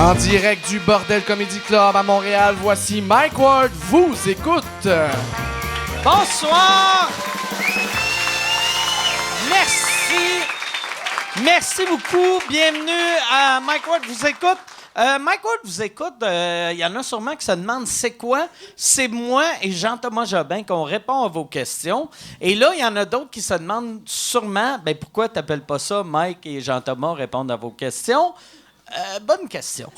En direct du Bordel Comedy Club à Montréal, voici Mike Ward vous écoute. Bonsoir! Merci! Merci beaucoup. Bienvenue à Mike Ward vous écoute. Mike Ward vous écoute. Il y en a sûrement qui se demandent c'est quoi? C'est moi et Jean-Thomas Jobin qu'on répond à vos questions. Et là, il y en a d'autres qui se demandent sûrement pourquoi tu n'appelles pas ça Mike et Jean-Thomas répondent à vos questions? Bonne question.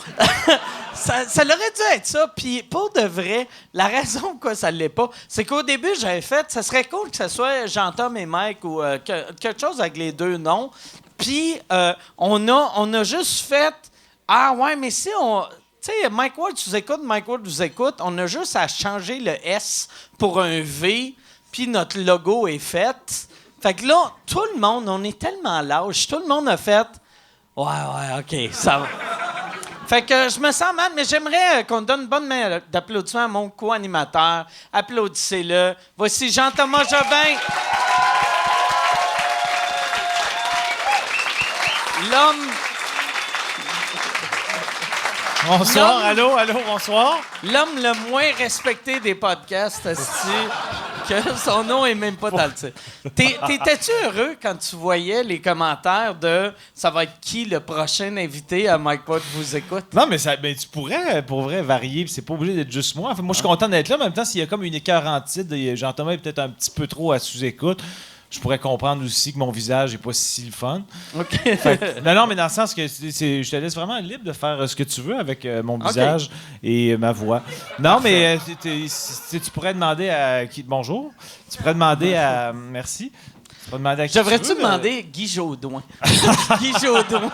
ça aurait dû être ça. Puis pour de vrai, la raison pourquoi ça ne l'est pas, c'est qu'au début, j'avais fait, ça serait cool que ce soit Jean-Thomas et Mike ou quelque chose avec les deux noms. Puis on a juste fait, ah ouais, mais si on... Tu sais, Mike Ward vous écoute, on a juste à changer le S pour un V, puis notre logo est fait. Fait que là, tout le monde, on est tellement lâche, tout le monde a fait... Ouais, OK, ça va. Fait que je me sens mal, mais j'aimerais qu'on donne une bonne main d'applaudissements à mon co-animateur. Applaudissez-le. Voici Jean-Thomas Jobin. L'homme... Bonsoir, allô, bonsoir. L'homme le moins respecté des podcasts, asti, que son nom est même pas dans le titre. T'étais-tu heureux quand tu voyais les commentaires de « Ça va être qui le prochain invité à Mike Ward vous écoute? » Non, mais tu pourrais, pour vrai, varier. C'est pas obligé d'être juste moi. Enfin, moi, je suis content d'être là, mais en même temps, s'il y a comme une écœurantite, Jean-Thomas est peut-être un petit peu trop à sous-écoute. Je pourrais comprendre aussi que mon visage n'est pas si le fun. OK. Non, mais dans le sens que je te laisse vraiment libre de faire ce que tu veux avec mon visage et ma voix. Non, mais tu pourrais demander à qui... Bonjour. Tu pourrais demander à... Merci. Tu pourrais demander à qui Devrais-tu demander Guy Jodoin? Guy Jodoin.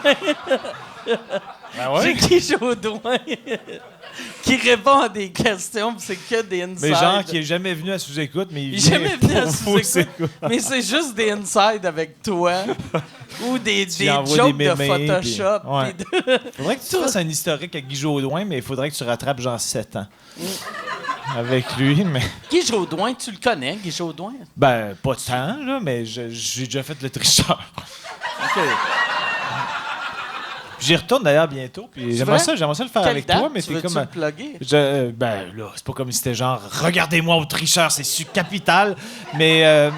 Ben ouais. J'ai Guy Jodoin qui répond à des questions, puis c'est que des insides. Mais genre qui est jamais venu à sous-écoute, mais il est jamais venu à sous-écoute. sous-écoute. Mais c'est juste des insides avec toi ou des jokes des de mémés, Photoshop. Puis, ouais. Puis Faudrait que tu fasses un historique avec Guy Jodoin, mais il faudrait que tu rattrapes genre 7 ans. Avec lui, mais... Guy Jodoin, tu le connais, Guy Jodoin? Ben, pas tant, là, mais j'ai déjà fait le tricheur. OK. J'y retourne d'ailleurs bientôt, puis j'aimerais ça le faire Quelle avec date? toi, mais tu c'est comme... le plugger? Ben, là, c'est pas comme si c'était genre « Regardez-moi au tricheur, c'est capital », mais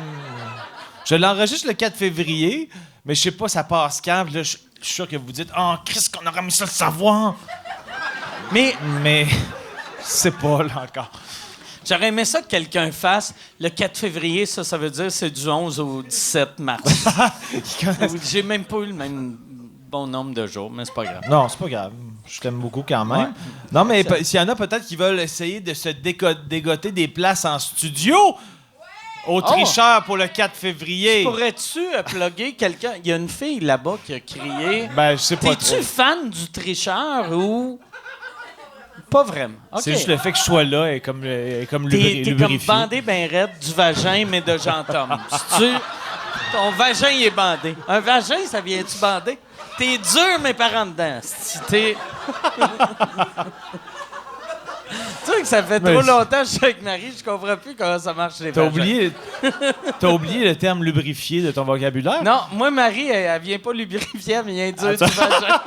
je l'enregistre le 4 février, mais je sais pas, ça passe quand, puis là, je suis sûr que vous dites « Oh, Christ, qu'on aurait mis ça le savoir! » Mais, je sais pas, là, encore. J'aurais aimé ça que quelqu'un fasse le 4 février, ça veut dire c'est du 11 au 17 mars. J'ai même pas eu le même bon nombre de jours, mais c'est pas grave. Non, c'est pas grave. Je t'aime beaucoup quand même. Ouais. Non, mais s'il y en a peut-être qui veulent essayer de se dégoter des places en studio au tricheur pour le 4 février. Pourrais-tu plugger quelqu'un? Il y a une fille là-bas qui a crié. Ben, je sais pas. T'es-tu fan du tricheur ou... Pas vraiment. Okay. C'est juste le fait que je sois là et comme T'es lubrifié. comme bandé ben raide du vagin, mais de Jean-Tom. Ton vagin, il est bandé. Un vagin, ça vient-tu bandé? T'es dur, mais par en dedans. Tu sais que ça fait trop longtemps que je suis avec Marie, je comprends plus comment ça marche les vagins. T'as oublié le terme lubrifié de ton vocabulaire? Non, moi, Marie, elle vient pas lubrifier, elle vient dur du vagin.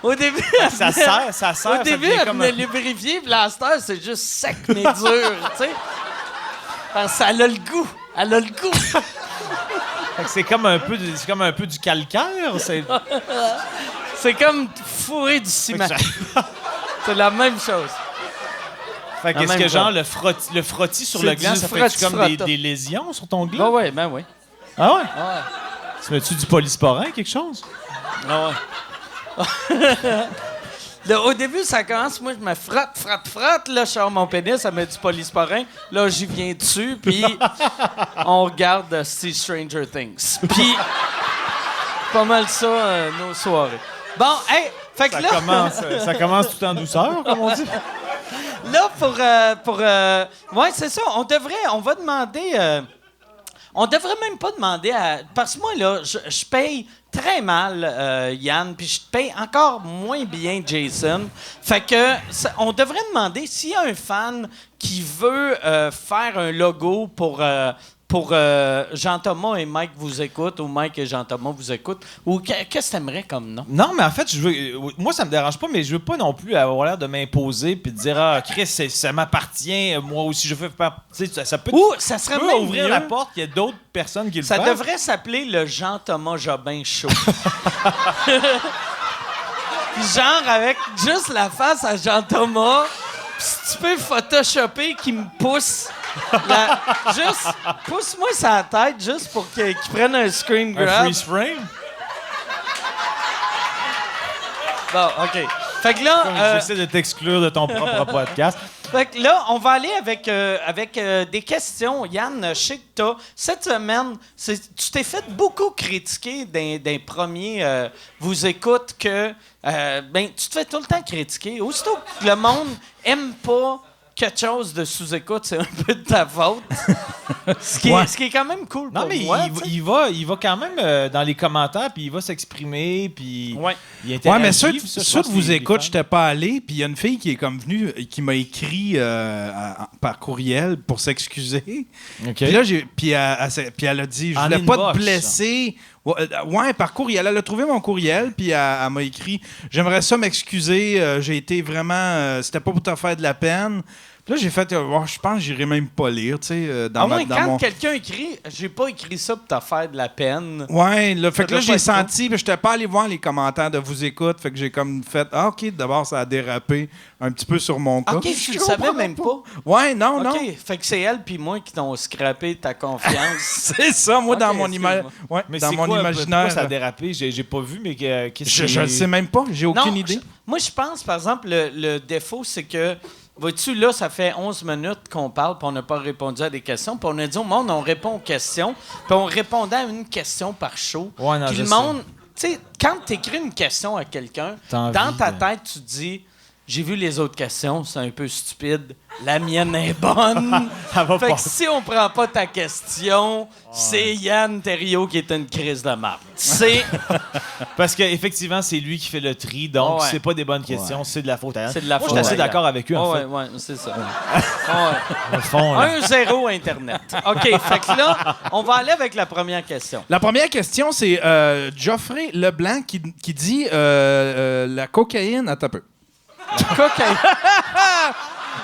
Au début, ça sert. Au début, elle venait lubrifier, puis la star, c'est juste sec mais dur, tu sais. Parce qu'elle a le goût. Elle a le goût. Fait que c'est comme un peu du calcaire. C'est comme fourrer du ciment. C'est la même chose. Fait que est-ce que genre le frottis sur le gland, ça fait comme des lésions sur ton gland? Ben oui. Ah ouais? Ah ouais. Tu mets-tu du polysporin, quelque chose? Ah ouais. Là, au début, ça commence, moi, je me frotte. Là, je sors mon pénis, ça met du polysporin. Là, j'y viens dessus, puis on regarde Stranger Things. Puis, pas mal ça, nos soirées. Bon, hey, fait que là... Ça commence tout en douceur, comme on dit. Là, ouais, c'est ça, on va demander... on devrait même pas demander à... Parce que moi, là, je paye très mal Yann, puis je paye encore moins bien Jason. Fait que on devrait demander s'il y a un fan qui veut faire un logo pour pour Jean-Thomas et Mike vous écoutent, ou Mike et Jean-Thomas vous écoutent, ou qu'est-ce que t'aimerais comme nom? Non, mais en fait, moi, ça me dérange pas, mais je veux pas non plus avoir l'air de m'imposer puis de dire ah Chris, ça m'appartient, moi aussi je veux faire. Tu sais, ça peut. Ou ça serait peut même ouvrir mieux. la porte qu'il y ait d'autres personnes qui le Ça fassent. devrait s'appeler le Jean-Thomas Jobin Show. Puis genre avec juste la face à Jean-Thomas, pis si tu peux photoshopper qui me pousse. Juste, pousse-moi sa tête juste pour qu'il prenne un screen Un grab. freeze frame. Bon, OK. Fait que là, J'essaie de t'exclure de ton propre podcast. fait que là, on va aller avec des questions. Yann, je sais que cette semaine, tu t'es fait beaucoup critiquer d'un premier vous écoute que tu te fais tout le temps critiquer. Aussitôt que le monde aime pas quelque chose de sous-écoute, c'est un peu de ta faute. Ce qui est quand même cool Non, pour mais moi. il va quand même dans les commentaires, puis il va s'exprimer, puis Ouais. il interagit. Ouais, mais ceux je de pense vous que les écoutent, fans- j'étais pas allé, puis il y a une fille qui est comme venue, qui m'a écrit par courriel pour s'excuser. OK. Puis là, puis elle a dit, je En voulais pas inbox, te blesser. Ouais, par courriel. Elle a trouvé mon courriel, puis elle m'a écrit, j'aimerais ça m'excuser, j'ai été vraiment, c'était pas pour te faire de la peine. Puis là, j'ai fait, je pense que j'irai même pas lire, tu sais, dans Au moins, dans quand mon... quelqu'un écrit, j'ai pas écrit ça pour te faire de la peine. Ouais, là, fait que doit là, pas j'ai être senti, puis j'étais pas allé voir les commentaires de vous écoute, fait que j'ai comme fait, OK, d'abord, ça a dérapé un petit peu sur mon cas. OK, tu le savais même pas. Ouais, non, non. OK, fait que c'est elle puis moi qui t'ont scrappé ta confiance. C'est ça, moi, Ok, dans mon excuse-moi. ouais, Mais dans c'est mon quoi, imaginaire. pourquoi ça a dérapé? J'ai pas vu, mais qu'est-ce Je que le sais même pas, j'ai aucune idée. Moi, je pense, par exemple, le défaut, c'est que, vois-tu, là, ça fait 11 minutes qu'on parle, puis on n'a pas répondu à des questions, puis on a dit au monde, on répond aux questions, puis on répondait à une question par show. Ouais, non, puis je le monde, tu sais, quand tu écris une question à quelqu'un, T'as envie dans ta de- tête, tu te dis, j'ai vu les autres questions, c'est un peu stupide, la mienne est bonne. Elle va Fait que passer. si on prend pas ta question, c'est Yann Terriot qui est une crise de marde. C'est Parce qu'effectivement, c'est lui qui fait le tri, donc Ouais. c'est pas des bonnes questions, c'est de la faute à Yann. C'est de la Moi, faute je suis assez à Yann. d'accord avec eux, en ouais, fait. ouais, c'est ça. Ouais. Dans le fond, là. 1-0 Internet. OK, fait que là, on va aller avec la première question. La première question, c'est Geoffrey Leblanc qui dit la cocaïne. Attends un peu. Cocaïne.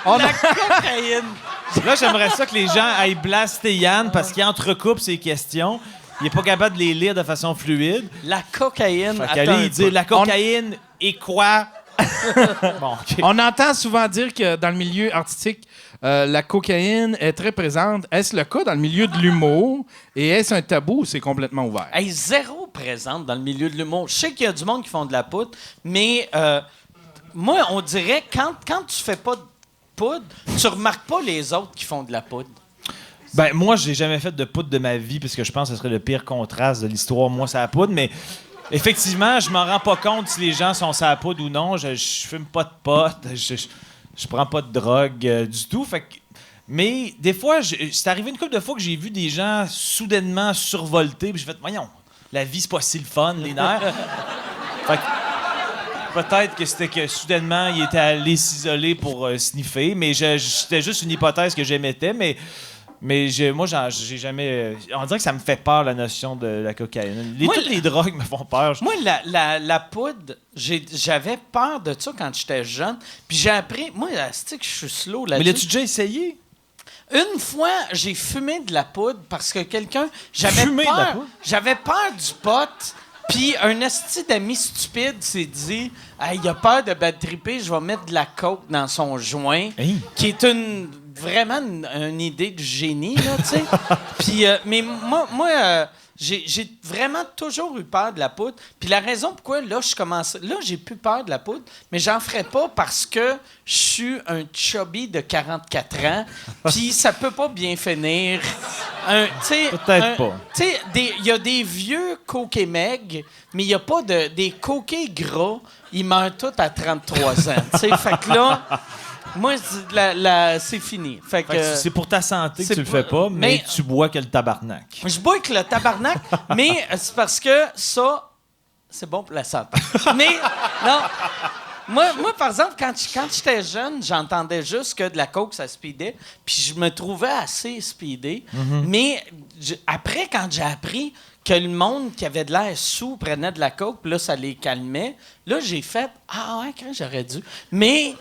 La cocaïne. Là, j'aimerais ça que les gens aillent blaster Yann parce qu'il entrecoupe ses questions. Il est pas capable de les lire de façon fluide. La cocaïne. Fait Attends qu'aller, un il dit peu. la cocaïne et quoi? Bon, OK. On entend souvent dire que dans le milieu artistique, la cocaïne est très présente. Est-ce le cas dans le milieu de l'humour? Et est-ce un tabou ou c'est complètement ouvert? Hey, zéro présente dans le milieu de l'humour. Je sais qu'il y a du monde qui font de la poudre, mais moi, on dirait quand tu fais pas de poudre, tu remarques pas les autres qui font de la poudre. Ben, moi, j'ai jamais fait de poudre de ma vie parce que je pense que ce serait le pire contraste de l'histoire. Moi, c'est la poudre, mais effectivement, je m'en rends pas compte si les gens sont sur la poudre ou non. Je fume pas de pot, je prends pas de drogue du tout. Fait que, mais des fois, c'est arrivé une couple de fois que j'ai vu des gens soudainement survoltés, puis j'ai fait, voyons, la vie, c'est pas si le fun, les nerfs. Fait que, peut-être que c'était que soudainement, il était allé s'isoler pour sniffer, mais c'était juste une hypothèse que j'émettais, mais moi, j'ai jamais... on dirait que ça me fait peur, la notion de la cocaïne. Moi, Toutes les drogues me font peur. Moi, la poudre, j'avais peur de ça quand j'étais jeune. Puis j'ai appris... Moi, c'est que je suis slow Mais là-dessus. l'as-tu déjà essayé? Une fois, j'ai fumé de la poudre parce que quelqu'un... J'avais Fumé de la peur. poudre? J'avais peur du pot. Puis un esti d'ami stupide s'est dit hey, il a peur de bad tripper, je vais mettre de la coke dans son joint. Hey. Qui est vraiment une idée de génie, là, tu sais. Puis, mais moi j'ai vraiment toujours eu peur de la poudre. Puis la raison pourquoi, là, j'ai plus peur de la poudre, mais j'en ferais pas parce que je suis un chubby de 44 ans, puis ça peut pas bien finir. Peut-être pas. Tu sais, il y a des vieux coquets meg, mais il n'y a pas des coquets gras. Ils meurent tous à 33 ans. Tu sais, fait que là... Moi, c'est fini. Fait que, Fait que c'est pour ta santé que c'est tu le pas- fais pas, mais mais- tu bois que le tabarnak. je bois avec le tabarnak, mais c'est parce que ça, c'est bon pour la santé. Mais, non, moi, par exemple, quand j'étais jeune, j'entendais juste que de la coke, ça speedait, puis je me trouvais assez speedé. Mais après, quand j'ai appris que le monde qui avait de l'air sous prenait de la coke, puis là, ça les calmait, là, j'ai fait « Ah ouais, quand j'aurais dû. » Mais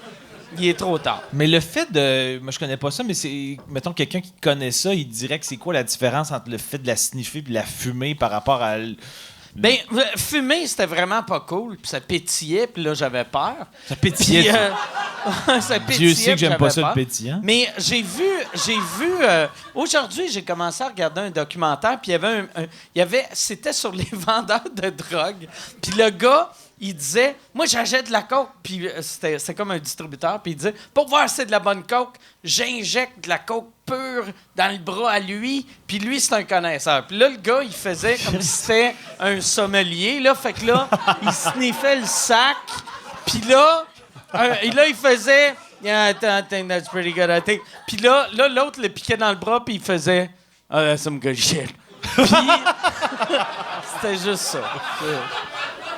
il est trop tard. Mais le fait de... Moi, je connais pas ça, mais c'est... Mettons, quelqu'un qui connaît ça, il dirait que c'est quoi la différence entre le fait de la sniffer et de la fumer par rapport à... Ben, fumer, c'était vraiment pas cool, puis ça pétillait, puis là, j'avais peur. Ça pétillait. Puis, ça pétillait. Dieu sait que j'aime pas j'avais ça, le peur. pétillant. Mais j'ai vu aujourd'hui, j'ai commencé à regarder un documentaire, puis il y avait c'était sur les vendeurs de drogue. Puis le gars, il disait, moi j'achète de la coke, puis c'était comme un distributeur, puis il disait, pour voir si c'est de la bonne coke, j'injecte de la coke pure dans le bras à lui, puis lui c'est un connaisseur. Puis là le gars, il faisait comme si c'était un sommelier là, fait que là, il sniffait le sac, puis là il faisait yeah, I think that's pretty good, I think. Puis là l'autre le piquait dans le bras, puis il faisait oh, that's some good shit. Puis c'était juste ça.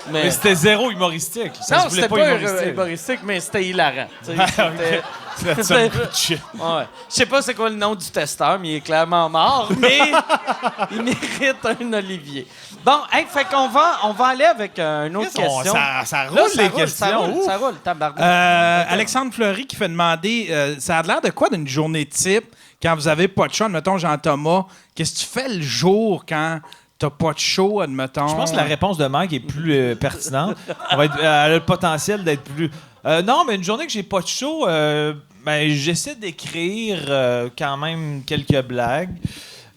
Mais c'était zéro humoristique. Ça non, se voulait c'était pas humoristique. humoristique, mais c'était hilarant. Tu sais, C'était ça, le good shit. ouais. Je sais pas c'est quoi le nom du testeur, mais il est clairement mort, mais il mérite un Olivier. Bon, hey, fait qu'on va aller avec une autre question. Ça roule, Là, les questions. Ça roule, tabarnak. Alexandre Fleury qui fait demander ça a l'air de quoi d'une journée type quand vous avez pas de show? Admettons, Jean-Thomas, qu'est-ce que tu fais le jour quand t'as pas de show, admettons? Je pense que la réponse de Mike est plus pertinente. Elle a le potentiel d'être plus... non, mais une journée que j'ai pas de show, ben, j'essaie d'écrire quand même quelques blagues.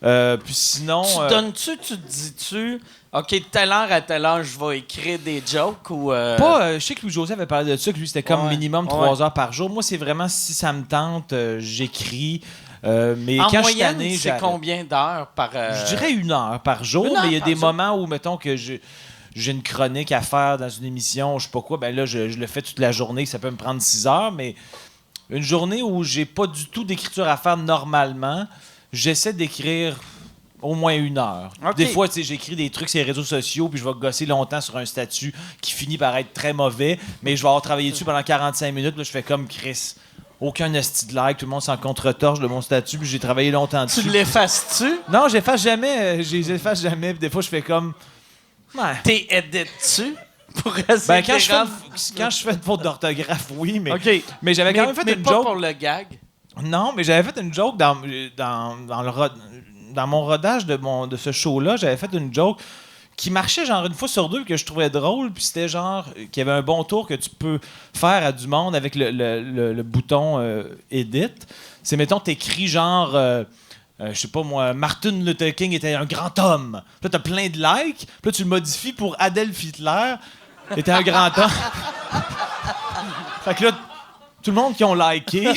Puis sinon... Tu donnes-tu, tu te dis-tu, OK, de telle heure à telle heure, je vais écrire des jokes ou... Pas, je sais que Louis-José avait parlé de ça, que lui, c'était comme Ouais, minimum 3 heures par jour. Moi, c'est vraiment, si ça me tente, j'écris. Mais en quand je suis moyenne, tanné, c'est combien d'heures par... Je dirais 1 heure par jour, Une heure mais il y a par des jour. moments où, mettons, que j'ai une chronique à faire dans une émission, je sais pas quoi, ben là, je le fais toute la journée, ça peut me prendre 6 heures, mais une journée où j'ai pas du tout d'écriture à faire normalement, j'essaie d'écrire au moins 1 heure. OK. Des fois, tu sais, j'écris des trucs sur les réseaux sociaux, puis je vais gosser longtemps sur un statut qui finit par être très mauvais, mais je vais avoir travaillé dessus pendant 45 minutes, là, je fais comme Chris. Aucun esti de like, tout le monde s'en contre-torche de mon statut, puis j'ai travaillé longtemps dessus. Tu l'effaces-tu? Non, j'efface jamais. Je les efface jamais. Puis des fois, je fais comme. Ouais. T'es édites-tu? Pour essayer Ben, de quand je fais une faute d'orthographe, oui, mais. OK. Mais j'avais quand même fait mais une pas joke. pour le gag. Non, mais j'avais fait une joke dans mon rodage de ce show-là. J'avais fait une joke qui marchait genre une fois sur deux, que je trouvais drôle, puis c'était genre qu'il y avait un bon tour que tu peux faire à du monde avec le bouton Edit. C'est, mettons, t'écris genre, je sais pas moi, Martin Luther King était un grand homme. Puis là, t'as plein de likes, puis là, tu le modifies pour Adolf Hitler était un grand homme. Fait que là, tout le monde qui ont liké,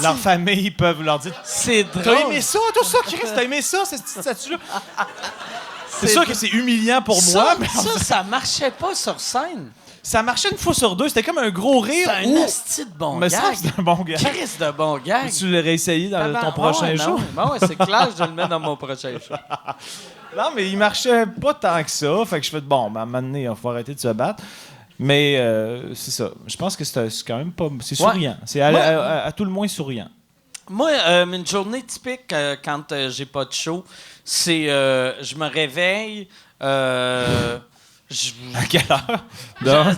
leur famille peuvent leur dire C'est t'as drôle. aimé ça, tout ça, Chris? T'as aimé ça, cette statue-là? C'est sûr que c'est humiliant pour moi, mais ça marchait pas sur scène. ça marchait une fois sur deux. C'était comme un gros rire. C'est un esti de bon Mais gag. ça, c'était un bon gag. Chris de bon gag. Tu l'aurais essayé dans ton prochain show? Ouais, c'est clair, je le mets dans mon prochain show. Non, mais il marchait pas tant que ça. Fait que je fais bon, ben, à un moment donné, il faut arrêter de se battre. Mais c'est ça. Je pense que c'est quand même pas. C'est souriant. C'est à tout le moins souriant. Moi, une journée typique quand j'ai pas de show, c'est je me réveille. À quelle heure?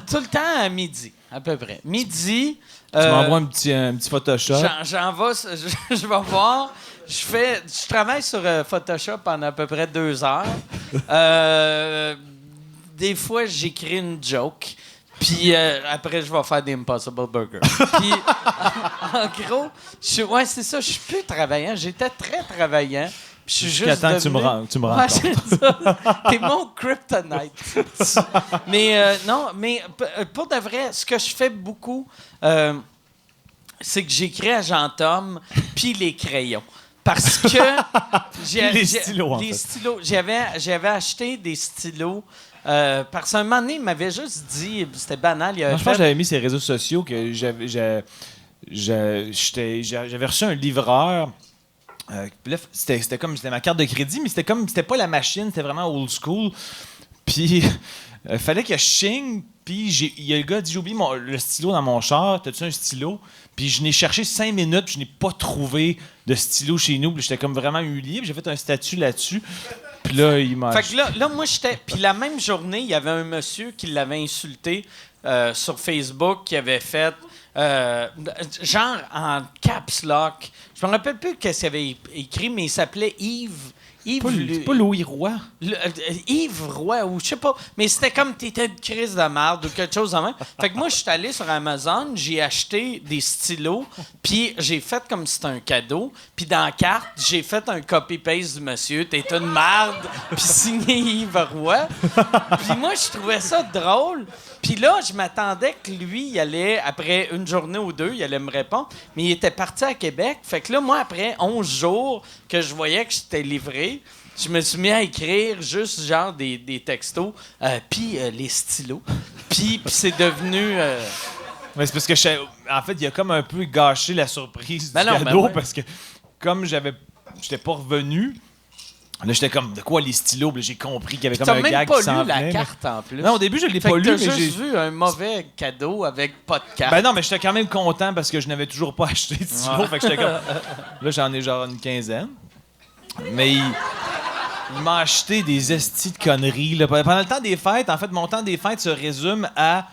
Tout le temps à midi, à peu près. Midi. Tu m'envoies un petit Photoshop. J'en vais, je vais voir. Je travaille sur Photoshop pendant à peu près 2 heures. Des fois, j'écris une joke. Puis après, je vais faire des Impossible Burgers. Puis, en gros, ouais, c'est ça. Je suis plus travaillant. J'étais très travaillant. Puis je suis juste Jusqu'à temps que tu me rencontres. c'est ça. T'es mon kryptonite. Mais non, mais pour de vrai, ce que je fais beaucoup, c'est que j'écris à Jean-Tom puis les crayons. Parce que Les stylos, en les fait. stylos. J'avais acheté des stylos. Parce qu'un moment donné, il m'avait juste dit, c'était banal, il avait Moi, je pense que fait... j'avais mis sur les réseaux sociaux que j'avais reçu un livreur. Puis là, c'était ma carte de crédit, mais c'était pas la machine, c'était vraiment old school. Puis, fallait que je signe. Puis, il y a le gars qui dit, j'ai oublié le stylo dans mon char. T'as-tu un stylo? Puis, je n'ai cherché 5 minutes, puis je n'ai pas trouvé de stylo chez nous. Puis, j'étais comme vraiment humilié. Puis, j'ai fait un statut là-dessus. Puis là, il m'a... Fait que là, moi, j'étais... Puis la même journée, il y avait un monsieur qui l'avait insulté sur Facebook, qui avait fait... genre en caps lock. Je me rappelle plus qu'est-ce qu'il avait écrit, mais il s'appelait Yves... C'est pas Louis Roy. Yves Roy, ou je sais pas. Mais c'était comme t'étais une crise de merde ou quelque chose de même. Fait que moi, je suis allé sur Amazon, j'ai acheté des stylos, puis j'ai fait comme si c'était un cadeau. Puis dans la carte, j'ai fait un copy-paste du monsieur. T'es une merde, puis signé Yves Roy. Puis moi, je trouvais ça drôle. Puis là, je m'attendais que lui, il allait, après une journée ou deux, il allait me répondre. Mais il était parti à Québec. Fait que là, moi, après 11 jours que je voyais que j'étais livré, je me suis mis à écrire juste genre des textos, puis les stylos. Puis c'est devenu... Mais c'est parce que, en fait, il a comme un peu gâché la surprise du non, cadeau ouais. parce que, comme j'étais pas revenu, là, j'étais comme, de quoi les stylos? Puis là, j'ai compris qu'il y avait comme T'as un même gag pas qui s'en lu la venait, carte en plus. Non, au début, je l'ai Fait pas que lu, t'as mais j'ai... juste vu un mauvais cadeau avec pas de carte. Ben non, mais j'étais quand même content parce que je n'avais toujours pas acheté de stylos. Fait que j'étais comme... Là, j'en ai genre une quinzaine. Mais il m'a acheté des estis de conneries. Là. Pendant le temps des fêtes, en fait, mon temps des fêtes se résume à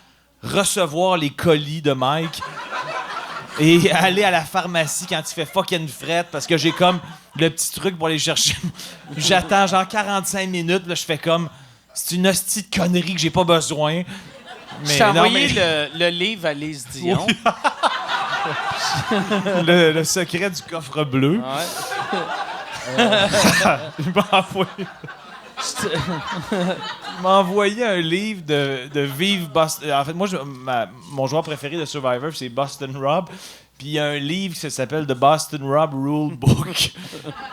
recevoir les colis de Mike et aller à la pharmacie quand il fait fucking frette parce que j'ai comme le petit truc pour aller chercher. J'attends genre 45 minutes. Là, je fais comme... C'est une hostie de connerie que j'ai pas besoin. Je t'ai envoyé le livre à Lise Dion. Oui. le secret du coffre bleu. Ouais. Il m'a envoyé un livre de Vive Boston. En fait, moi, mon joueur préféré de Survivor, c'est Boston Rob. Puis il y a un livre qui s'appelle The Boston Rob Rule Book.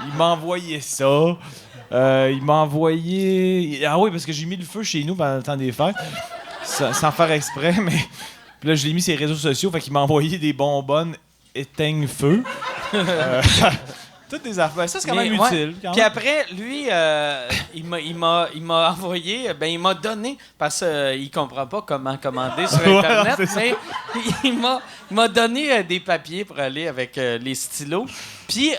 Il m'a envoyé ça. Il m'a envoyé... Ah oui, parce que j'ai mis le feu chez nous pendant le temps des fêtes. Sans faire exprès, mais... Puis là, je l'ai mis sur les réseaux sociaux. Fait qu'il m'a envoyé des bonbonnes éteigne-feu. Toutes des affaires. Ça, c'est quand même utile. Quand Puis même. après, lui, il m'a envoyé, il m'a donné, parce qu'il comprend pas comment commander sur Internet, mais il m'a donné des papiers pour aller avec les stylos. Puis,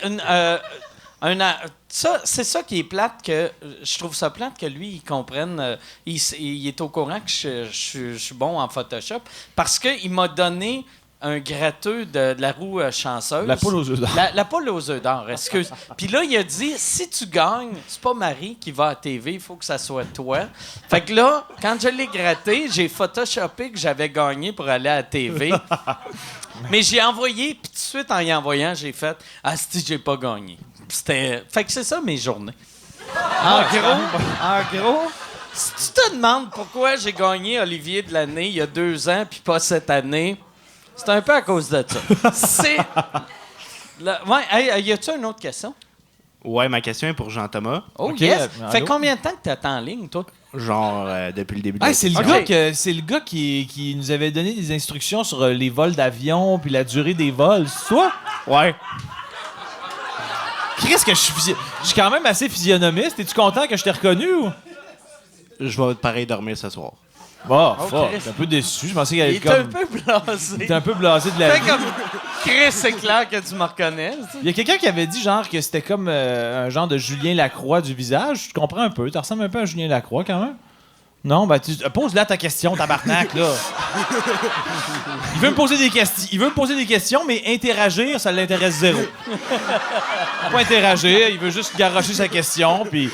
c'est ça qui est plate, que je trouve ça plate que lui, il comprenne, il est au courant que je suis bon en Photoshop, parce qu'il m'a donné un gratteux de la roue chanceuse. La poule aux œufs d'or. La poule aux œufs d'or, excuse. Puis là, il a dit, si tu gagnes, c'est pas Marie qui va à TV, il faut que ça soit toi. Fait que là, quand je l'ai gratté, j'ai photoshopé que j'avais gagné pour aller à la TV. Mais j'ai envoyé, puis tout de suite, en y envoyant, j'ai fait « Ah, si j'ai pas gagné. » Fait que c'est ça mes journées. En gros, si tu te demandes pourquoi j'ai gagné Olivier de l'année il y a 2 ans, puis pas cette année... C'est un peu à cause de ça. C'est... Ouais, hey, y a-tu une autre question? Ouais, ma question est pour Jean-Thomas. Oh, Ok, yes! allô? Fait combien de temps que t'attends en ligne, toi? Genre, depuis le début de Ah, la c'est le Ok. gars qui nous avait donné des instructions sur les vols d'avion puis la durée des vols. C'est toi? Ouais. Qu'est-ce que je suis quand même assez physionomiste. Es-tu content que je t'ai reconnu ou? Je vais pareil dormir ce soir. Bah, fuck. Chris. J'étais un peu déçu. Je pensais qu'elle Il allait est un comme... peu blasé. T'es un peu blasé de la Fait vie. comme... Chris, c'est clair que tu me reconnais. tu sais. Il y a quelqu'un qui avait dit genre que c'était comme un genre de Julien Lacroix du visage. Je comprends un peu. Tu ressembles un peu à Julien Lacroix quand même. Non, ben pose-la ta question, tabarnak, là. Il veut me poser des questions, mais interagir, ça l'intéresse zéro. Pas interagir, il veut juste garrocher sa question, puis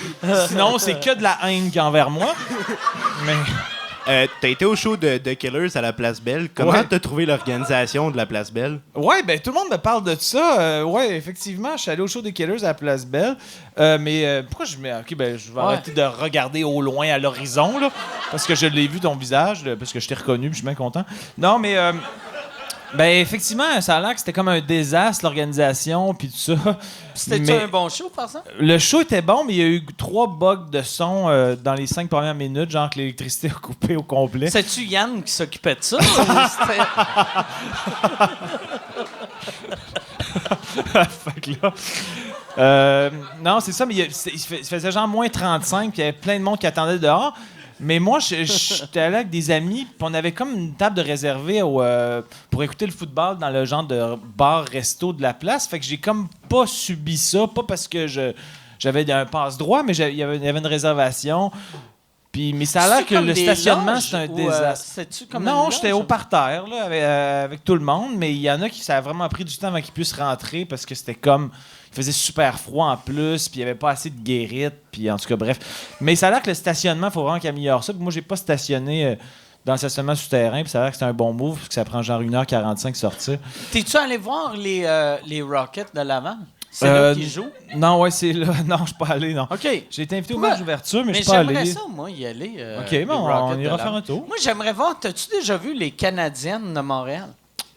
sinon, c'est que de la haine qu'il y a envers moi. Mais... T'as été au show de Killers à la Place Belle. Comment Ouais. t'as trouvé l'organisation de la Place Belle? Ouais, ben tout le monde me parle de ça. Ouais, effectivement, je suis allé au show des Killers à la Place Belle. Mais pourquoi je mets... OK, ben je vais arrêter de regarder au loin à l'horizon, là, parce que je l'ai vu, ton visage, là, parce que je t'ai reconnu, puis je suis bien content. Non, mais... ben effectivement, ça a l'air que c'était comme un désastre, l'organisation, puis tout ça. C'était-tu Mais un bon show, par exemple? le show était bon, mais il y a eu 3 bugs de son dans les 5 premières minutes, genre que l'électricité a coupé au complet. C'est-tu Yann qui s'occupait de ça? Ou c'était... Fait que là, non, c'est ça, mais il faisait genre moins 35, puis il y avait plein de monde qui attendait dehors. Mais moi, j'étais allé avec des amis, puis on avait comme une table de réservée pour écouter le football dans le genre de bar-resto de la place. Fait que j'ai comme pas subi ça, pas parce que j'avais un passe-droit, mais il y avait une réservation. Mais ça a l'air que le stationnement, c'est un désastre. C'est-tu comme Non, une j'étais loge? au parterre là, avec tout le monde, mais il y en a qui ça a vraiment pris du temps avant qu'ils puissent rentrer parce que c'était comme il faisait super froid en plus, puis il n'y avait pas assez de guérite, puis en tout cas bref. Mais ça a l'air que le stationnement, il faut vraiment qu'il améliore ça. Puis moi, j'ai pas stationné dans le stationnement souterrain, puis ça a l'air que c'est un bon move parce que ça prend genre 1h45 sortir. T'es-tu allé voir les Rockets de Laval? C'est là qu'ils jouent? Non, ouais, c'est là. Non, je suis pas allé, non. OK. J'ai été invité au Pourquoi? match d'ouverture, mais je Mais suis pas allé. j'aimerais ça, moi, y aller. OK, les bon, Rockets on de ira faire Laval. un tour. Moi, j'aimerais voir. T'as-tu déjà vu les Canadiennes de Montréal?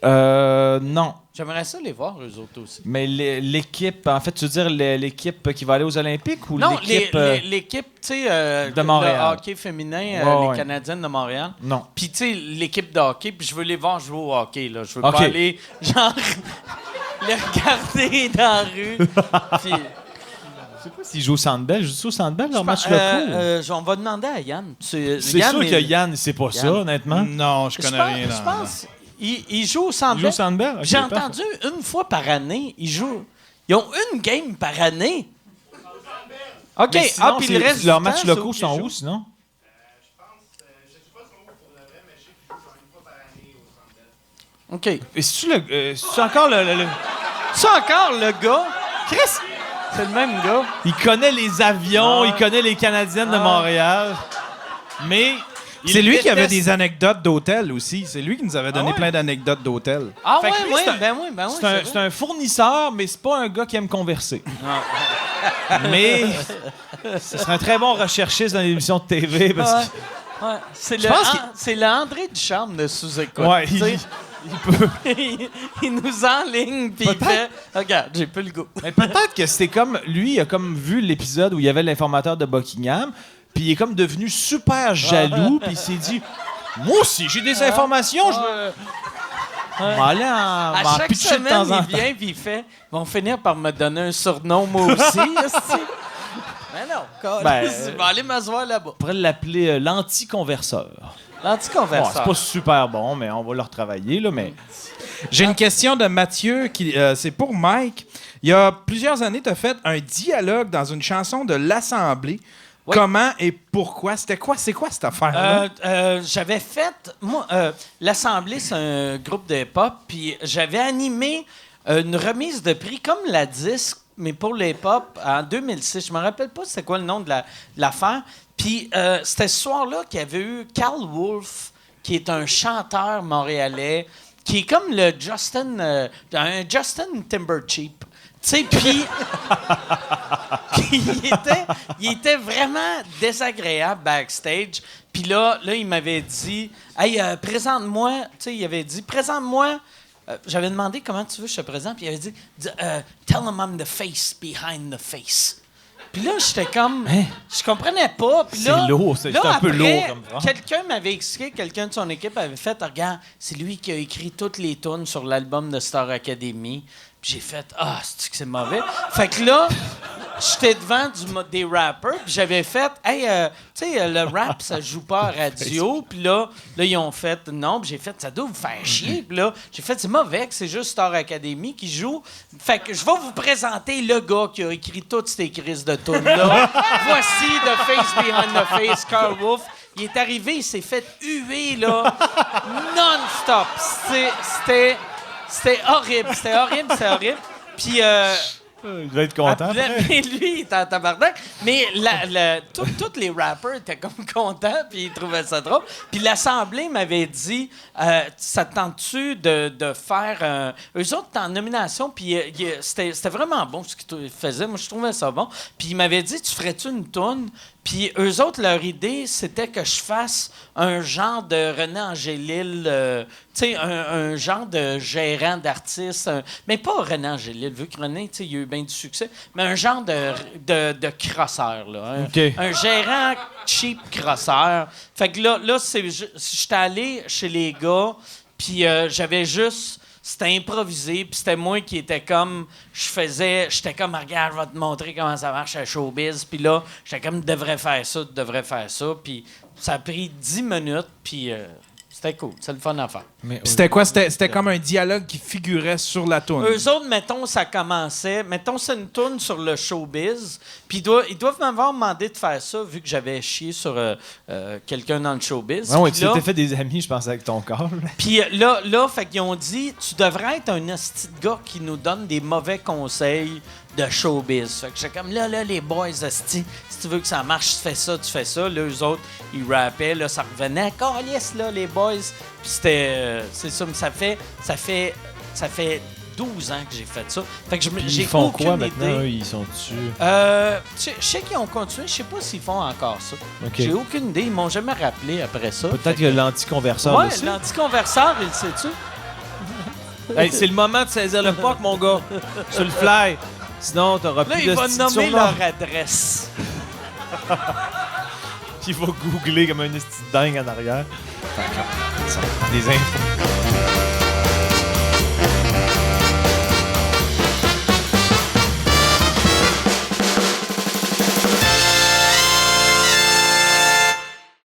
Non. J'aimerais ça les voir, eux autres aussi. Mais l'équipe, en fait, tu veux dire l'équipe qui va aller aux Olympiques ou Non, l'équipe... l'équipe, tu sais, de Montréal. le hockey féminin, Ouais. les Canadiennes de Montréal. Non. Puis, tu sais, l'équipe de hockey, puis je veux les voir jouer au hockey, là. Je veux OK. pas aller, genre, les regarder dans la rue. Puis, S'ils jouent au Centre Bell, je dis au Centre Bell, leur match on va demander à Yann. C'est sûr que Yann, c'est pas ça, Yann. honnêtement. Non, je connais rien. Je pense il joue au Centre Ils jouent au Bell. Centre Bell? Ok, J'ai parfait. entendu une fois par année, ils jouent. Ils ont une game par année. OK. Mais sinon, Puis le reste leurs du matchs temps, locaux c'est sont où où, sinon? OK. Et c'est encore le... C'est encore le gars. Chris, c'est le même gars. Il connaît les avions, Ah. il connaît les Canadiennes de Montréal, mais... C'est lui qui avait déteste- des anecdotes d'hôtel aussi. C'est lui qui nous avait donné ouais? plein d'anecdotes d'hôtel. Ah Fait ouais, que lui, ouais, c'est un- ben oui, ben oui. C'est un fournisseur, mais c'est pas un gars qui aime converser. Mais ce serait un très bon recherchiste dans l'émission de TV parce que... Ouais. C'est Je pense c'est le André Ducharme de sous-écoute. Ouais, tu sais. il peut. il nous enligne, puis il Peut-être. fait « Regarde, j'ai plus le goût. Mais peut-être que c'était comme... Lui, il a comme vu l'épisode où il y avait l'informateur de Buckingham, puis il est comme devenu super jaloux, puis il s'est dit... Moi aussi, j'ai des informations, je veux... M'en aller À m'en chaque pitcher de semaine, temps en il temps. vient puis il fait « Ils vont finir par me donner un surnom, moi aussi. » Mais non, je vais aller m'asseoir là-bas. On pourrait l'appeler l'anti-converseur. Bon, L'anticonverseur. c'est pas super bon, mais on va le retravailler, là, mais... J'ai une question de Mathieu, c'est pour Mike. Il y a plusieurs années, tu as fait un dialogue dans une chanson de l'Assemblée. Oui. Comment et pourquoi? C'est quoi cette affaire-là? J'avais fait... Moi, l'Assemblée, c'est un groupe de hip-hop, puis j'avais animé une remise de prix comme la disque, mais pour le hip-hop, en 2006. Je me rappelle pas c'était quoi le nom de l'affaire. Puis c'était ce soir-là qu'il y avait eu Carl Wolf, qui est un chanteur montréalais, qui est comme le un Justin Timbercheap. Tu sais, puis il était vraiment désagréable backstage. Puis là, il m'avait dit, hey, présente-moi. Tu sais, il avait dit, présente-moi. J'avais demandé comment tu veux que je te présente. Puis il avait dit, tell him I'm the face behind the face. Puis là, j'étais comme, je comprenais pas. Puis là, C'est lourd, c'est là, un peu après, lourd comme phrase. quelqu'un m'avait expliqué, quelqu'un de son équipe avait fait, regarde, c'est lui qui a écrit toutes les tunes sur l'album de Star Academy. Puis j'ai fait, c'est-tu que c'est mauvais? Fait que là, j'étais devant des rappers, puis j'avais fait, hey, tu sais, le rap, ça joue pas à radio. Puis là, ils ont fait, non. Puis j'ai fait, ça doit vous faire chier. Puis là, j'ai fait, c'est mauvais que c'est juste Star Academy qui joue. Fait que je vais vous présenter le gars qui a écrit toutes ces crises de tunes-là. Voici The Face Behind the Face, Carl Wolf. Il est arrivé, il s'est fait huer, là, non-stop. C'était horrible. Puis... Il va être content. Mais lui, il était en tabarnak. Mais tous les rappers étaient comme contents, puis ils trouvaient ça drôle. Puis l'Assemblée m'avait dit, ça te tente-tu de faire... eux autres étaient en nomination, puis c'était vraiment bon ce qu'ils faisaient. Moi, je trouvais ça bon. Puis il m'avait dit, tu ferais-tu une toune? Puis eux autres, leur idée, c'était que je fasse un genre de René Angélil, tu sais, un genre de gérant d'artiste, mais pas René Angélil, vu que René, tu sais, il a eu bien du succès, mais un genre de crosseur, là. Un gérant cheap crosseur. Fait que là j'étais allé chez les gars, puis j'avais juste C'était improvisé, puis c'était moi qui était comme... J'étais comme, regarde, je vais te montrer comment ça marche à Showbiz. Puis là, j'étais comme, tu devrais faire ça. Puis ça a pris 10 minutes, puis c'était cool. C'est le fun à faire. C'était quoi? C'était comme un dialogue qui figurait sur la toune. Eux autres, mettons, ça commençait. Mettons, c'est une tourne sur le showbiz. Puis ils doivent m'avoir demandé de faire ça, vu que j'avais chié sur quelqu'un dans le showbiz. Ah ouais, Puis tu là- t'es fait des amis, je pense, avec ton corps. là. Puis là, fait qu'ils ont dit, tu devrais être un asti de gars qui nous donne des mauvais conseils de showbiz. Fait que j'étais comme, là, les boys, asti, si tu veux que ça marche, tu fais ça, tu fais ça. Là, eux autres, ils rappaient, là, ça revenait. Calisse, là, les boys. Puis c'était, c'est ça, mais ça fait 12 ans que j'ai fait ça. Fait que j'ai Ils font aucune quoi maintenant? idée. Eux, ils sont dessus. Je sais qu'ils ont continué. Je sais pas s'ils font encore ça. Ok. J'ai aucune idée. Ils m'ont jamais rappelé après ça. Peut-être Fait que l'anticonverseur Ouais, aussi. l'anticonverseur, il sait-tu? Hey, c'est le moment de saisir le puck, mon gars. Sur le fly. Sinon, t'auras Là, plus il de va style nommer surnom. leur adresse. Il va googler comme un esti de dingue en arrière. Fait que, ça prend des infos.